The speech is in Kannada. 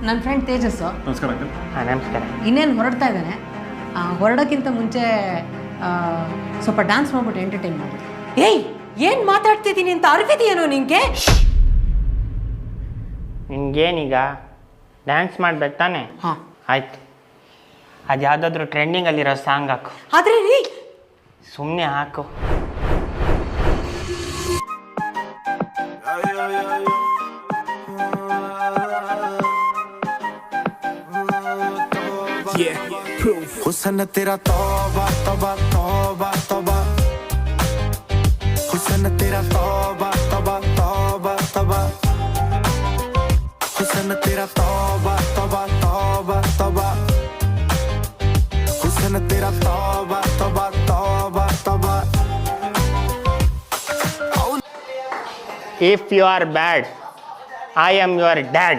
ನನ್ನ ಫ್ರೆಂಡ್ ತೇಜಸ್ಸು. ನಮಸ್ಕಾರ ಅಂಕಲ್. ನಮಸ್ಕಾರ. ಇನ್ನೇನು ಹೊರಡ್ತಾ ಇದ್ದಾನೆ. ಹೊರಡೋಕ್ಕಿಂತ ಮುಂಚೆ ಸ್ವಲ್ಪ ಡ್ಯಾನ್ಸ್ ಮಾಡ್ಬಿಟ್ಟು ಎಂಟರ್ಟೈನ್ ಮಾಡ್ಬಿಟ್ಟು. ಏಯ್, ಏನು ಮಾತಾಡ್ತಿದ್ದೀನಿ ಅಂತ ಅರಿವಿದೆಯೇನೋ ನಿಂಗೆ? ನಿನ್ಗೇನೀಗ ಡ್ಯಾನ್ಸ್ ಮಾಡ್ಬೇಕು ತಾನೆ? ಹಾಂ ಆಯ್ತು. ಅದು ಯಾವುದಾದ್ರೂ ಟ್ರೆಂಡಿಂಗಲ್ಲಿರೋ ಸಾಂಗ್ ಹಾಕು. ಆದರೆ ರೀ, ಸುಮ್ಮನೆ ಹಾಕು. हुस्न तेरा तौबा तौबा तौबा तौबा, हुस्न तेरा तौबा तौबा तौबा तौबा, हुस्न तेरा तौबा तौबा तौबा तौबा, हुस्न तेरा तौबा तौबा तौबा तौबा. If you are bad, I am your dad.